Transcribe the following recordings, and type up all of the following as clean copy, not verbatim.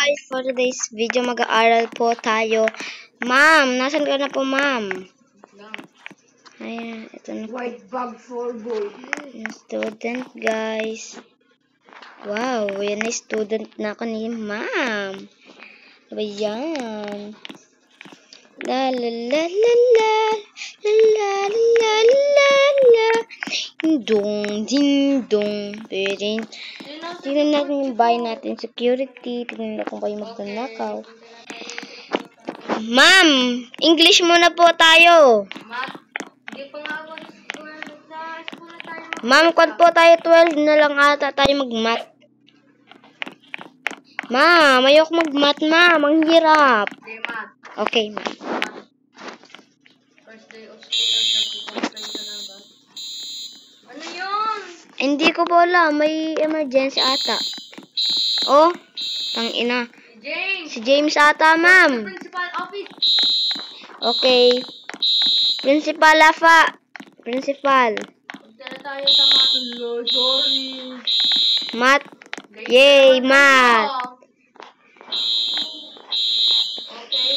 guys, for today's video mag-aaral po tayo. Ma'am, nasan ka na po, ma'am? Ayan, ito na po. White bag for boy. Yung student, guys. Wow, yan na student na ako ni ma'am. Diba yan? La la la la la la la la la la ding ding dong. Tingnan natin yung bahay natin. Security. Tingnan natin kung kayo magnanakaw. Ma'am, English muna po tayo. Ma'am, kung po tayo 12 na lang ata tayo mag-math. Ma'am, ayoko mag-math, ma'am. Ang hirap. Okay, ma'am. First day of school, ano yun? Hindi ko po alam. May emergency ata. Oh, tangina. James! Si James ata, ma'am. Principal office. Okay. Principal, Afa. Principal. Magdala tayo sa mga sorry. Math. Yay, math. Okay.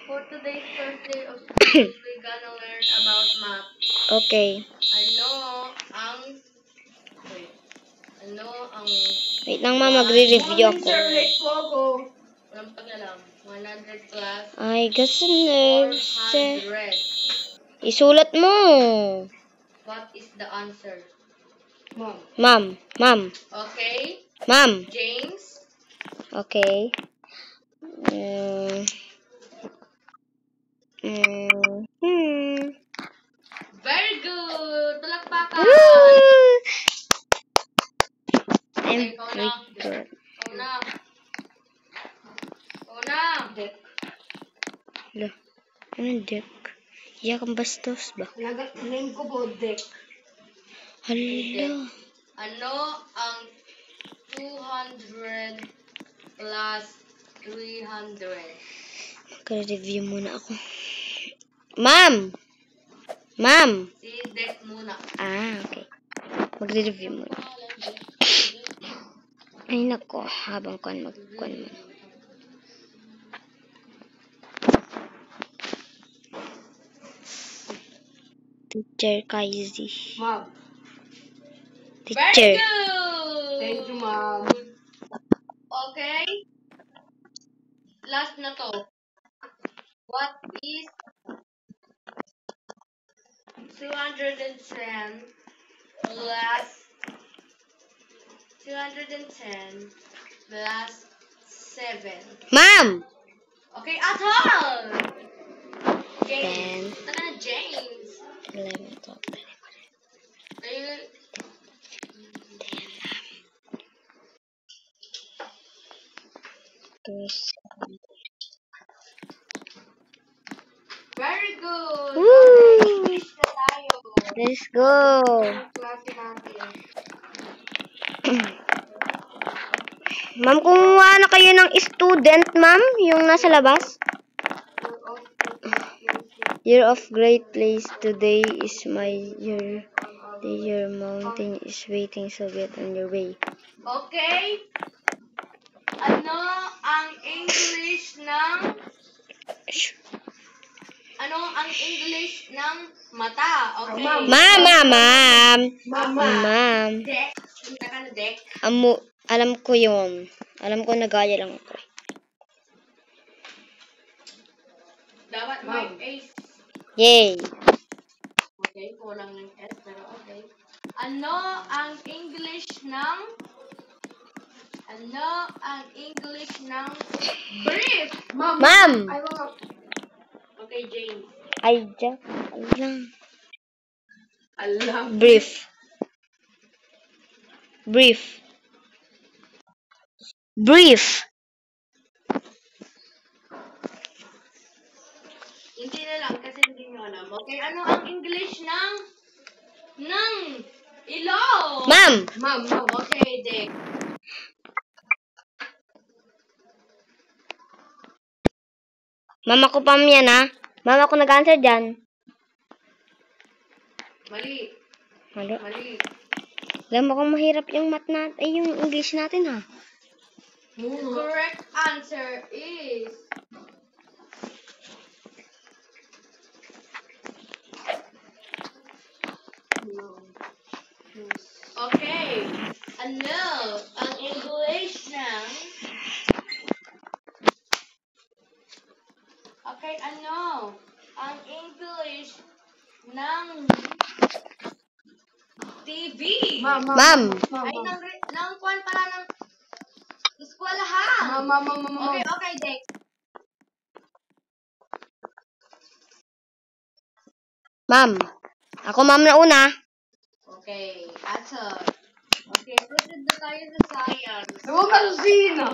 For today's first day of school, we're gonna learn about math. Okay. Wait lang, ma'am. Magre-review ako. Walang pag-alam. 100 plus Ay, gasiners. 400. Isulat mo. What is the answer? Ma'am. Ma'am. Okay. Ma'am. James. Okay. Very good. Palakpakan. I'm Ikaw very na. good. Deck. Lah, anong deck? Iyak ang bastos ba? Name ko po, Deck. Hala. Ano ang 200 plus 300? Magre-review muna ako. Ma'am! Ma'am! Si Deck muna. Ah, okay. Magre-review muna. Ay, nako. Habang magkuhan mo. Teacher Kaizi. Ma'am. Teacher. Very good! Thank you, ma'am. Okay. Last na to. What is 210 plus 7? Ma'am! Okay, at all! Then, James. Taka na, James. 11, 12, Ayun. Very good. Woo! English na tayo. Let's go! Klase natin. Ma'am, kumuha na kayo ng student, ma'am? Yung nasa labas? Year of great place. Today is my year. The year mountain is waiting, so get on your way. Okay. Ano ang English ng mata? Okay. Ma'am. Deck. Punta ka na, Deck. Alam ko yun. Alam ko nagaya lang ako. Dapat may ace. Yay! Okay, kulang ng S, pero okay. Ano ang English ng brief? Ma'am! Okay, James. Alam. Brief. Hindi na lang kasi hindi nyo alam. Okay, ano ang English ng ilong? Ma'am! Okay, Dick. Mama ko pa yan, ha? Mama ko nag-answer dyan. Mali. Alam mo kung mahirap yung math natin, ay yung English natin, ha? The correct answer is okay. Ano ang English ng ano ang English ng TV? Ma'am. Ay, ng kwan pala ng eskwelahan. Okay, Dex. Ma'am. Ako ma'am na una. Okay, answer. Okay, proceed na tayo sa science. Huwag ka sa sina.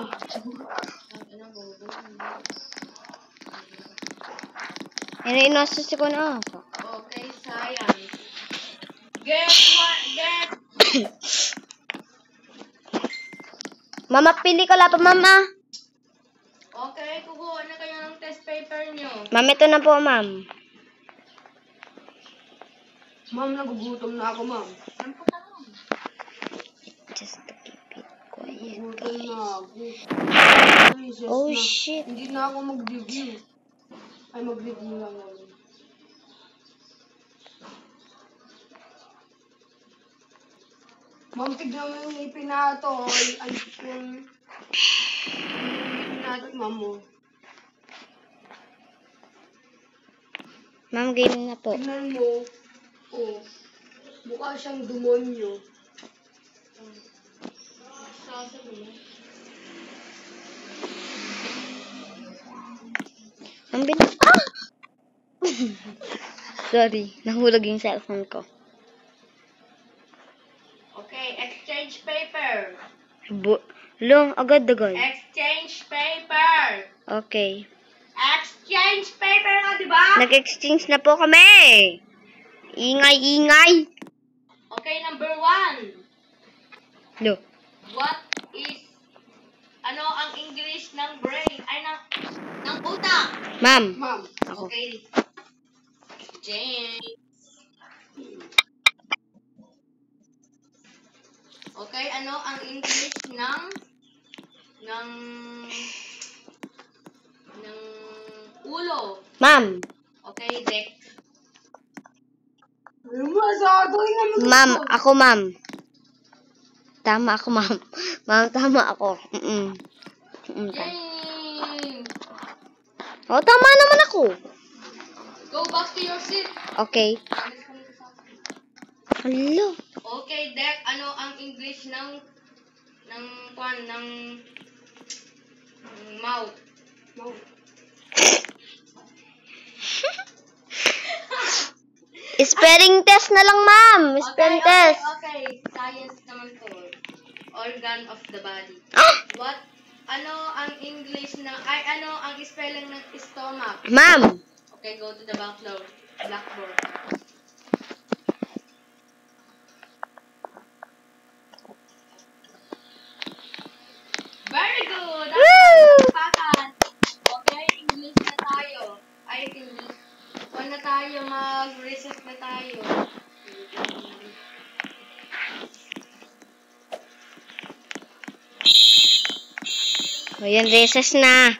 Inasos ko na ako. Okay, science. Get. Mama, pili ka lahat, mama. Okay, kukuha na kayo ng test paper nyo. Ma'am, ito na po, ma'am. Ma'am, nagugutom na ako, ma'am. Just to keep it quiet. Nagugutom na ako. Recess Oh, na. shit. Hindi na ako mag-review. Ay, mag-review lang ako. Ma'am, tignan mo yung ngipin na ito. Ay, yung ngipin natin, ma'am, oh. Ma'am, game na po. Tignan mo. Oh. Mukha siyang demonyo. Ang bilis. Ah! Sorry, nahulog yung cellphone ko. Okay, exchange paper. Long, agad-agad. Exchange paper. Okay. Exchange paper ka, di ba? Nag-exchange na po kami. Ingay. Okay, number 1. Lo. What is, ano ang English ng brain? Ay, ng utak. Ma'am. Ma'am. Ako. Okay. James. Okay, ano ang English ng ulo? Ma'am. Okay, Dex. Masyado naman. Ma'am, ako ma'am. Tama ako, ma'am. Ma'am, tama ako. Tama. James. Oh, tama naman ako. Go back to your seat. Okay. Hello. Okay, Dex, ano ang English ng mouth? Spelling test na lang, ma'am. Spelling test. Okay. Science naman to. Organ of the body. Ah! What? Ano ang English ano ang spelling ng stomach? Ma'am. Okay, go to the blackboard. Very good! Woo! Pakat! Okay, English na tayo. Ay, English. Kung na tayo, mag-recess na tayo. Ayan, recess na.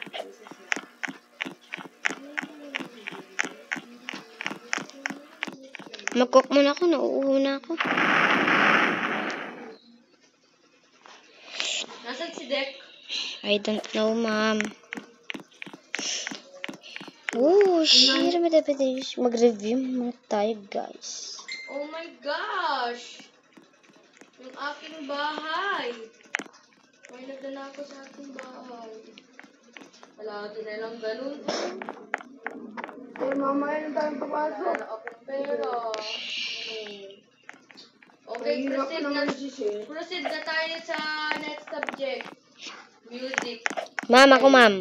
Mag-cook muna ako. Nauuho na ako. Nasaan si Dek? I don't know, ma'am. Oh, shit. Mag-review muna tayo, guys. Oh my gosh! Yung aking bahay. May nagdala ako sa aking bahay. Palagi na lang ganun. Eh, mamaya na tayong papasok. Wala akong pera. Okay, Mahirap naman si Sir. proceed na tayo sa next subject. Music. Ma'am, ako, ma'am.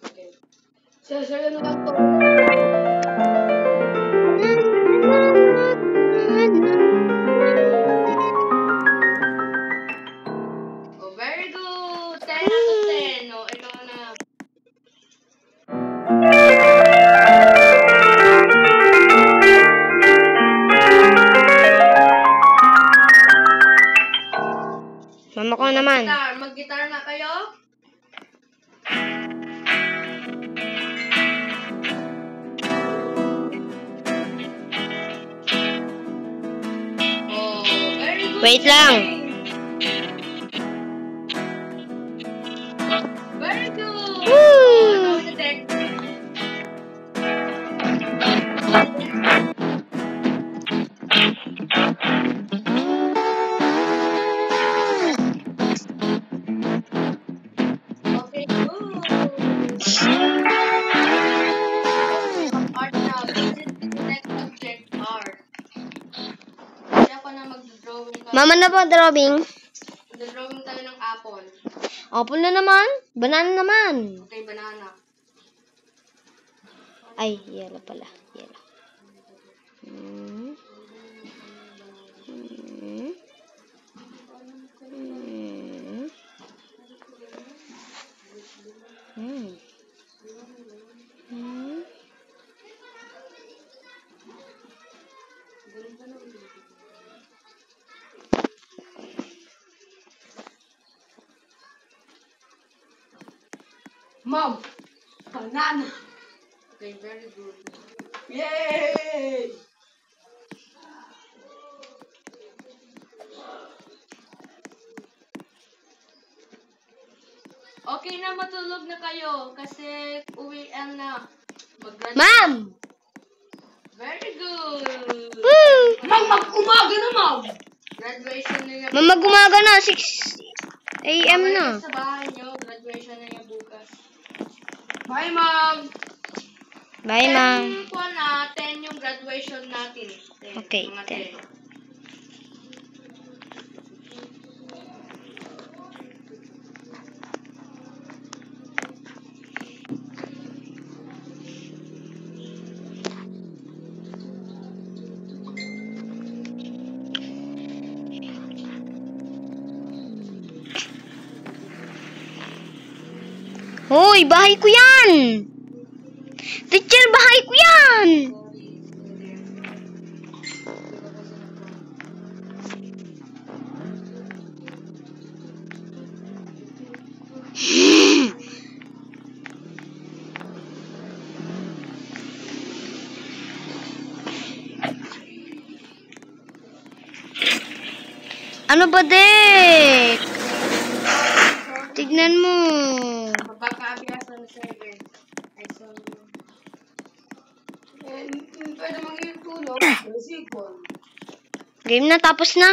Okay. Sasayo na lang to. Oh, very good! 10 out of 10. Oh, ikaw na. Ma'am, ako naman. Mag-guitar na kayo? Wait lang. Very good! Woo! Oh, ikaw na, Tek. Okay, good. Art now. Proceed to the next subject, art. Kaya ako na mag-drawing ka. Mama na po, drawing. Mag-drawing tayo ng apple. Apple na naman. Banana naman. Okay, banana. Ay, yellow pala. Yellow. Hmm. Hmm. Hmm. Hmm. Hmm. Mom! Banana! Okay, very good. Yay! Okay na, matulog na kayo kasi uwian na. Ma'am! Very good. Woo! Mom, mag-umaga na, Mom! Graduation na niya. Mama, gumaga na. 6 a.m. Balik na. ka sa bahay niyo. Graduation na niya bukas. Bye, Mom! Bye, ma'am. 10 yung graduation natin. 10, Okay, mga 10. 10. Hoy, bahay ko yan! Teacher, bahay ko yan! Ano ba, Dek? Tignan mo. Magkakaabiyasa na siya again. Ay, so... Pwede maging tulog. Sige po. Game na, tapos na.